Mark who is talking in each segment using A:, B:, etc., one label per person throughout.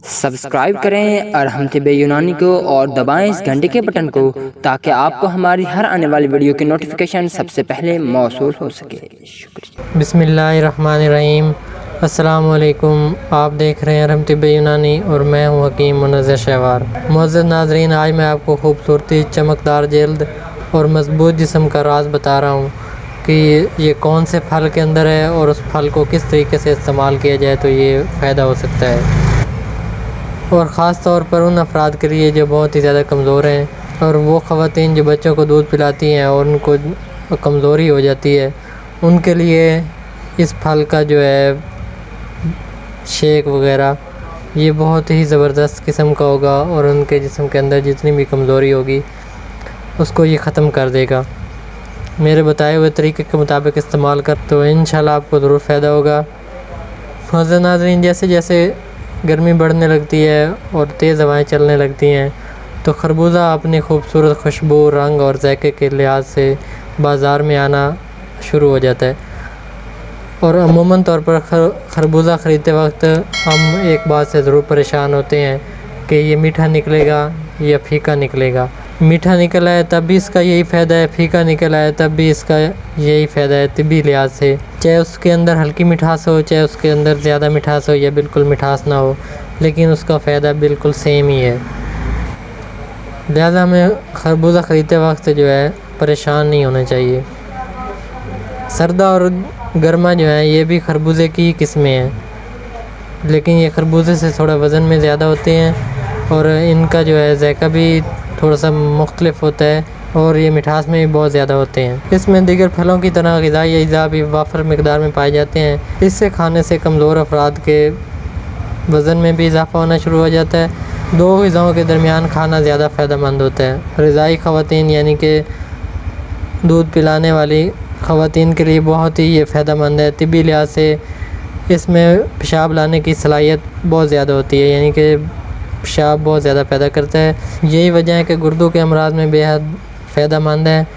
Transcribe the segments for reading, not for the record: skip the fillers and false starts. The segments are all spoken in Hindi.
A: सब्सक्राइब करें अरहम यूनानी को और दबाएं इस घंटे के बटन को ताकि आपको हमारी हर आने वाली वीडियो की नोटिफिकेशन सबसे पहले मौसूल हो सके। शुक्रिया।
B: बिस्मिल्लाहिर्रहमानिर्रहीम। अस्सलाम वालेकुम। आप देख रहे हैं अरहम यूनानी और मैं हूं हकीम मुनज़्ज़र शहवार। मुअज़्ज़ज़ नाज़रीन, आज मैं आपको खूबसूरती, चमकदार जल्द और मजबूत जिस्म का राज बता रहा हूँ कि ये कौन से फल के अंदर है और उस फल को किस तरीके से इस्तेमाल किया जाए तो ये फ़ायदा हो सकता है, और ख़ास तौर पर उन अफराद के लिए जो बहुत ही ज़्यादा कमज़ोर हैं और वो ख़वातीन जो बच्चों को दूध पिलाती हैं और उनको कमज़ोरी हो जाती है, उनके लिए इस फल का जो है शेक वगैरह ये बहुत ही ज़बरदस्त किस्म का होगा और उनके जिस्म के अंदर जितनी भी कमज़ोरी होगी उसको ये ख़त्म कर देगा। मेरे बताए हुए तरीके के मुताबिक इस्तेमाल कर तो इंशाल्लाह आपको ज़रूर फ़ायदा होगा। मुअज़्ज़ज़ नाज़रीन, जैसे जैसे गर्मी बढ़ने लगती है और तेज़ हवाएं चलने लगती हैं तो खरबूजा अपनी खूबसूरत खुशबू, रंग और ज़ायके के लिहाज से बाज़ार में आना शुरू हो जाता है, और अमूमन तौर पर खरबूजा ख़रीदते वक्त हम एक बात से ज़रूर परेशान होते हैं कि ये मीठा निकलेगा या फ़ीका निकलेगा। मीठा निकल आए तब भी इसका यही फ़ायदा है, फ़ीका निकल आए तब भी इसका यही फ़ायदा है तिब्बी लिहाज से। चाहे उसके अंदर हल्की मिठास हो, चाहे उसके अंदर ज़्यादा मिठास हो या बिल्कुल मिठास ना हो, लेकिन उसका फ़ायदा बिल्कुल सेम ही है। लिहाजा हमें खरबूजा ख़रीदते वक्त जो है परेशान नहीं होना चाहिए। सर्दा और गर्मा जो है ये भी खरबूजे की किस्में हैं, लेकिन ये खरबूजे से थोड़ा वज़न में ज़्यादा होते हैं और इनका जो है ज़ायका भी थोड़ा सा मुख्तलिफ होता है और ये मिठास में भी बहुत ज़्यादा होते हैं। इसमें दीगर फलों की तरह ग़िज़ाई अज्ज़ा भी वाफ़र मिक़दार में पाए जाते हैं। इससे खाने से कमज़ोर अफराद के वज़न में भी इजाफ़ा होना शुरू हो जाता है। दो ग़िज़ाओं के दरमियान खाना ज़्यादा फ़ायदेमंद होता है। रज़ाई ख़वातीन यानी कि दूध पिलाने वाली ख़वातीन के लिए बहुत ही ये फ़ायदेमंद है। तिब्बी लिहाज से इसमें पेशाब लाने की सलाहियत बहुत ज़्यादा होती है, यानी कि पेशाब बहुत ज़्यादा पैदा करता है। यही वजह है कि गुर्दों के अमराज में बेहद फ़ायदेमंद है।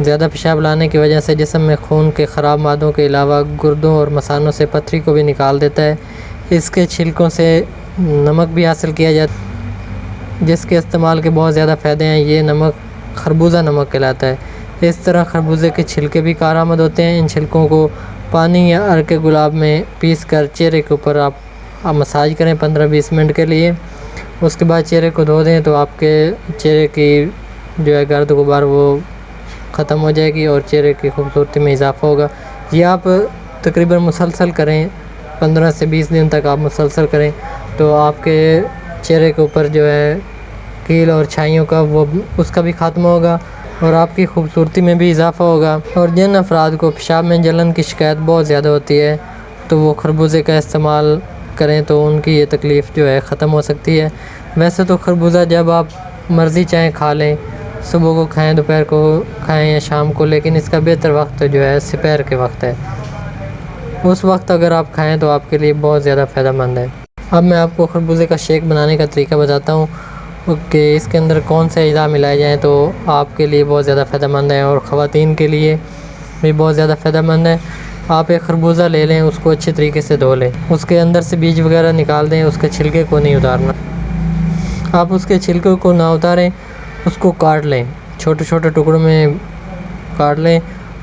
B: ज़्यादा पेशाब लाने की वजह से जिस्म में खून के ख़राब मादों के अलावा गुर्दों और मसानों से पथरी को भी निकाल देता है। इसके छिलकों से नमक भी हासिल किया जाता है, जिसके इस्तेमाल के बहुत ज़्यादा फ़ायदे हैं। ये नमक खरबूजा नमक कहलाता है। इस तरह खरबूजे के छिलके भी कारआमद होते हैं। इन छिलकों को पानी या अर्क गुलाब में पीस कर चेहरे के ऊपर आप मसाज करें 15-20 मिनट के लिए। उसके बाद चेहरे को धो दें तो आपके चेहरे की जो है गर्द गुबार वो ख़त्म हो जाएगी और चेहरे की खूबसूरती में इजाफ़ा होगा। ये आप तकरीबन मुसलसल करें, 15 से 20 दिन तक आप मुसलसल करें तो आपके चेहरे के ऊपर जो है कील और छाइयों का वो उसका भी ख़त्म होगा और आपकी खूबसूरती में भी इजाफ़ा होगा। और जिन अफराद को पेशाब में जलन की शिकायत बहुत ज़्यादा होती है तो वो खरबूजे का इस्तेमाल करें तो उनकी ये तकलीफ़ जो है ख़त्म हो सकती है। वैसे तो खरबूजा जब आप मर्ज़ी चाहें खा लें, सुबह को खाएं, दोपहर को खाएं या शाम को, लेकिन इसका बेहतर वक्त जो है दोपहर के वक्त है। उस वक्त अगर आप खाएं तो आपके लिए बहुत ज़्यादा फ़ायदेमंद है। अब मैं आपको खरबूजे का शेक बनाने का तरीका बताता हूँ कि इसके अंदर कौन से अज्ज़ा मिलाए जाएँ तो आपके लिए बहुत ज़्यादा फ़ायदेमंद है और ख़वातीन के लिए भी बहुत ज़्यादा फ़ायदेमंद है। आप एक खरबूजा ले लें, उसको अच्छे तरीके से धो लें, उसके अंदर से बीज वगैरह निकाल दें, उसके छिलके को नहीं उतारना। आप उसके छिलके को ना उतारें, उसको काट लें, छोटे छोटे टुकड़ों में काट लें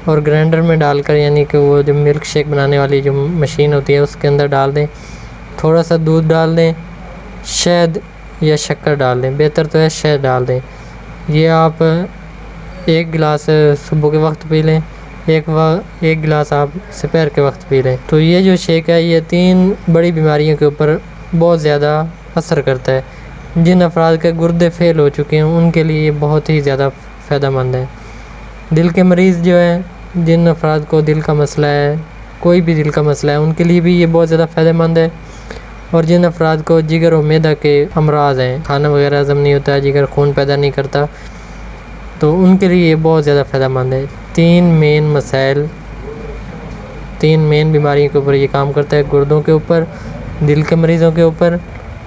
B: और ग्राइंडर में डालकर, यानी कि वो जो मिल्क शेक बनाने वाली जो मशीन होती है उसके अंदर डाल दें। थोड़ा सा दूध डाल दें, शहद या शक्कर डाल दें, बेहतर तो है शहद डाल दें। ये आप एक गिलास सुबह के वक्त पी लें, एक गिलास आप दोपहर के वक्त पी लें। तो ये जो शेक है ये 3 बड़ी बीमारियों के ऊपर बहुत ज़्यादा असर करता है। जिन अफराद के गुर्दे फेल हो चुके हैं उनके लिए ये बहुत ही ज़्यादा फ़ायदेमंद है। दिल के मरीज़ जो हैं, जिन अफराद को दिल का मसला है, कोई भी दिल का मसला है, उनके लिए भी ये बहुत ज़्यादा फ़ायदेमंद है। और जिन अफराद को जिगर और मैदा के अमराज हैं, खाना वगैरह हज़म नहीं होता, जिगर खून पैदा नहीं करता, तो उनके लिए ये बहुत ज़्यादा फ़ायदेमंद है। 3 मेन बीमारियों के ऊपर ये काम करता है, गुर्दों के ऊपर, दिल के मरीज़ों के ऊपर,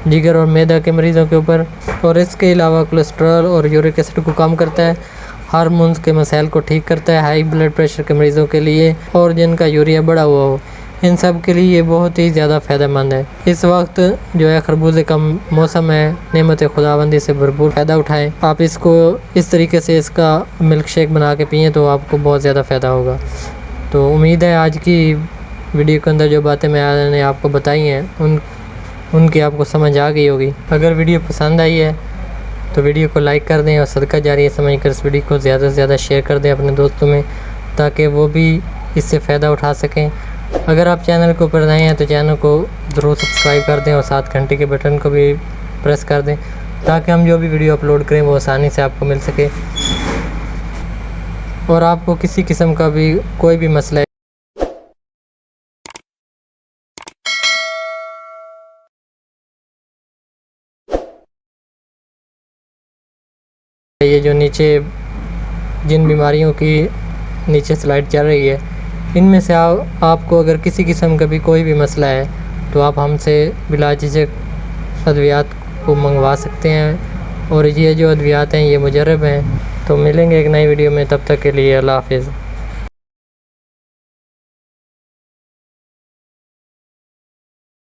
B: जिगर और मैदा के मरीज़ों के ऊपर। और इसके अलावा कोलेस्ट्रॉल और यूरिक एसिड को कम करता है, हार्मोन्स के मसाइल को ठीक करता है, हाई ब्लड प्रेशर के मरीज़ों के लिए, और जिनका यूरिया बढ़ा हुआ हो इन सब के लिए ये बहुत ही ज़्यादा फ़ायदेमंद है। इस वक्त जो है खरबूजे का मौसम है, नेमत खुदाबंदी से भरपूर फ़ायदा उठाएं। आप इसको इस तरीके से इसका मिल्क शेक बना के पिएँ तो आपको बहुत ज़्यादा फ़ायदा होगा। तो उम्मीद है आज की वीडियो के अंदर जो बातें मैंने आपको बताई हैं उनकी आपको समझ आ गई होगी। अगर वीडियो पसंद आई है तो वीडियो को लाइक कर दें और सदका जारिया समझकर इस वीडियो को ज़्यादा से ज़्यादा शेयर कर दें अपने दोस्तों में, ताकि वो भी इससे फ़ायदा उठा सकें। अगर आप चैनल को ऊपर नए हैं तो चैनल को ज़रूर सब्सक्राइब कर दें और साथ घंटे के बटन को भी प्रेस कर दें, ताकि हम जो भी वीडियो अपलोड करें वो आसानी से आपको मिल सके। और आपको किसी किस्म का भी कोई भी मसला ये जो नीचे जिन बीमारियों की नीचे स्लाइड चल रही है, इनमें से आपको अगर किसी किस्म का भी कोई भी मसला है तो आप हमसे बिला झिझक अद्वियात को मंगवा सकते हैं। और ये जो अद्वियात हैं ये मुजर्रब हैं। तो मिलेंगे एक नई वीडियो में, तब तक के लिए अल्लाह हाफ़िज़।